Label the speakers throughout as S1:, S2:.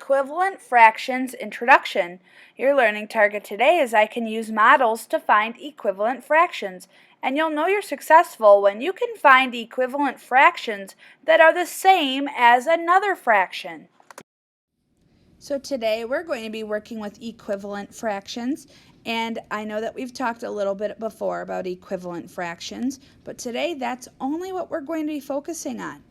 S1: Equivalent Fractions Introduction. Your learning target today is I can use models to find equivalent fractions. And you'll know you're successful when you can find equivalent fractions that are the same as another fraction. So today we're going to be working with equivalent fractions, and I know that we've talked a little bit before about equivalent fractions, but today that's only what we're going to be focusing on.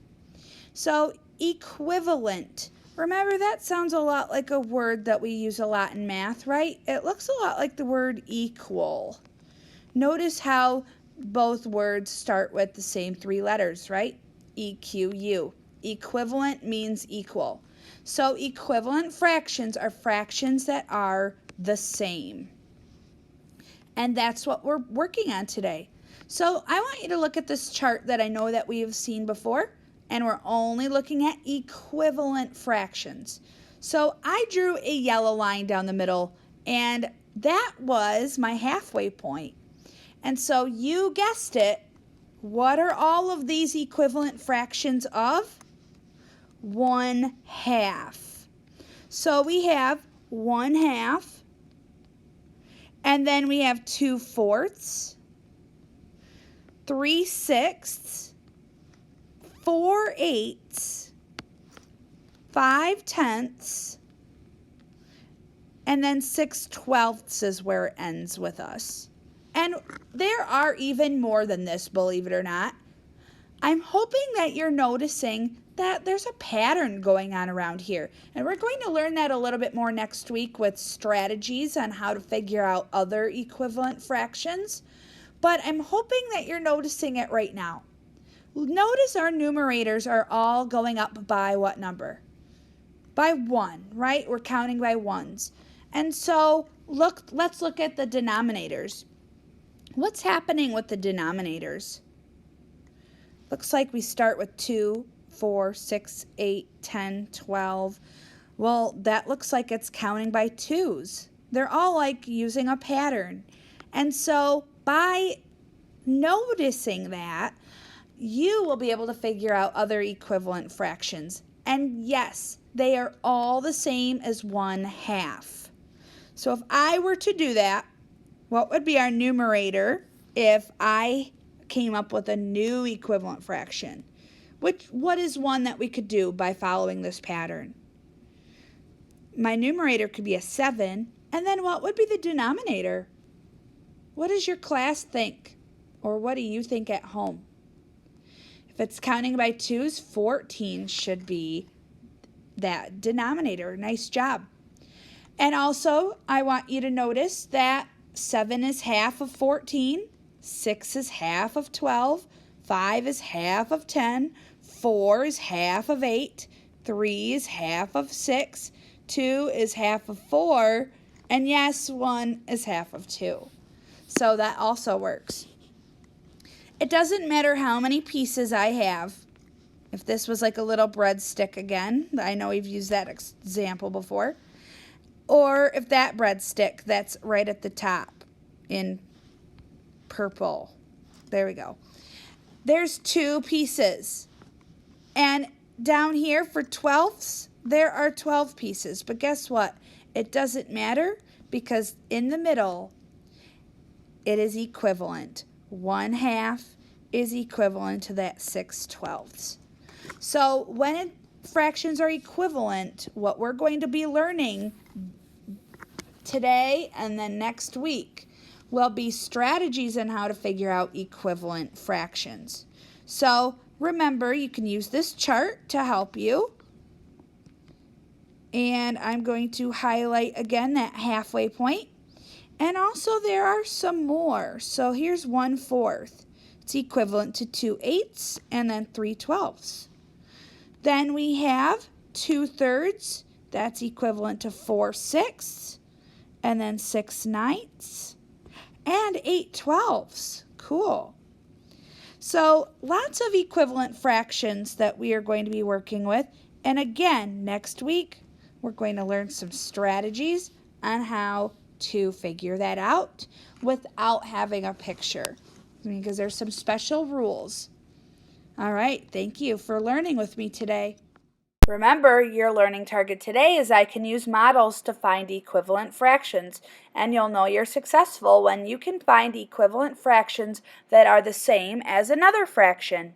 S1: So equivalent, remember that sounds a lot like a word that we use a lot in math, right? It looks a lot like the word equal. Notice how both words start with the same three letters, right? EQU. Equivalent means equal. So equivalent fractions are fractions that are the same. And that's what we're working on today. So I want you to look at this chart that I know that we have seen before, and we're only looking at equivalent fractions. So I drew a yellow line down the middle, and that was my halfway point. And so you guessed it, what are all of these equivalent fractions of? 1/2. So we have 1/2, and then we have 2/4, 3/6, 4/8, 5/10, and then 6/12 is where it ends with us. And there are even more than this, believe it or not. I'm hoping that you're noticing that there's a pattern going on around here. And we're going to learn that a little bit more next week with strategies on how to figure out other equivalent fractions. But I'm hoping that you're noticing it right now. Notice our numerators are all going up by what number? By 1, right? We're counting by ones. And so let's look at the denominators. What's happening with the denominators? Looks like we start with 2, 4, 6, 8, 10, 12. Well, that looks like it's counting by twos. They're all like using a pattern. And so by noticing that, you will be able to figure out other equivalent fractions. And yes, they are all the same as 1/2. So if I were to do that, what would be our numerator if I came up with a new equivalent fraction? What is one that we could do by following this pattern? My numerator could be a 7, and then what would be the denominator? What does your class think? Or what do you think at home? If it's counting by twos, 14 should be that denominator. Nice job. And also, I want you to notice that 7 is half of 14, 6 is half of 12, 5 is half of 10, 4 is half of 8, 3 is half of 6, 2 is half of 4, and yes, 1 is half of 2. So that also works. It doesn't matter how many pieces I have. If this was like a little breadstick again, I know we've used that example before. Or if that breadstick that's right at the top in purple. There we go. There's 2 pieces. And down here for 12ths, there are 12 pieces. But guess what? It doesn't matter because in the middle, it is equivalent. 1/2 is equivalent to that 6/12. So when fractions are equivalent, what we're going to be learning today and then next week will be strategies on how to figure out equivalent fractions. So remember, you can use this chart to help you. And I'm going to highlight again that halfway point. And also there are some more. So here's 1/4. It's equivalent to 2/8 and then 3/12. Then we have 2/3. That's equivalent to 4/6 and then 6/9 and 8/12. Cool. So lots of equivalent fractions that we are going to be working with. And again, next week, we're going to learn some strategies on how to figure that out without having a picture, because there's some special rules. All right, thank you for learning with me today. Remember, your learning target today is I can use models to find equivalent fractions, and you'll know you're successful when you can find equivalent fractions that are the same as another fraction.